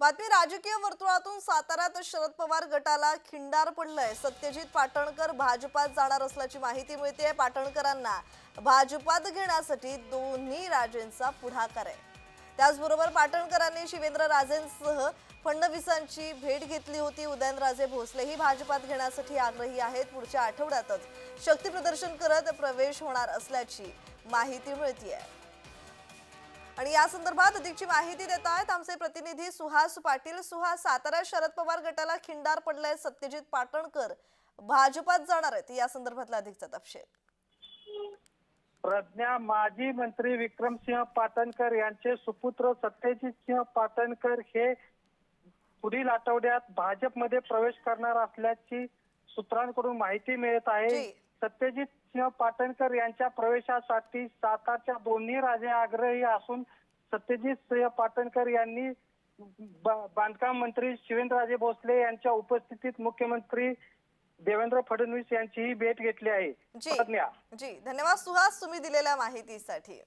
बातमी राजकीय वर्तुळातून साताऱ्यात शरद पवार गटाला खिंडार पडलंय। सत्यजित पाटणकर भाजपात जाणार असल्याची माहिती मिळते। पाटणकरांना भाजपात घेण्यासाठी दोन्ही राजेंचा पुढाकार आहे। त्याचबरोबर पाटणकरांनी शिवेंद्र राजेंसह फडणवीसांची भेट घेतली होती। उदयनराजे भोसलेही भाजपात घेण्यासाठी आग्रही आहेत। पुढच्या आठवड्यातच शक्ती प्रदर्शन करत प्रवेश होणार असल्याची माहिती मिळते। आणि या संदर्भात अधिकची माहिती देत आहेत आमचे प्रतिनिधी सुहास पाटील। सुहास, सातारा शरद पवार गटाला खिंडार पडलाय। सत्यजित पाटणकर भाजपात जाणार आहेत, या संदर्भातला अधिकचा तपशील। प्रज्ञा, माजी मंत्री विक्रमसिंह पाटणकर यांचे सुपुत्र सत्यजित सिंह पाटणकर हे पुढील आठवड्यात भाजपमध्ये प्रवेश करणार असल्याची सूत्रांकडून माहिती मिळत आहे। सत्यजित सिंह पाटणकर यांच्या प्रवेशासाठी सातारच्या दोन्ही राजे आग्रही असून सत्यजित सिंह पाटणकर यांनी बांधकाम मंत्री शिवेंद्रराजे भोसले यांच्या उपस्थितीत मुख्यमंत्री देवेंद्र फडणवीस यांचीही भेट घेतली आहे। जी धन्यवाद सुहास, तुम्ही दिलेल्या माहितीसाठी।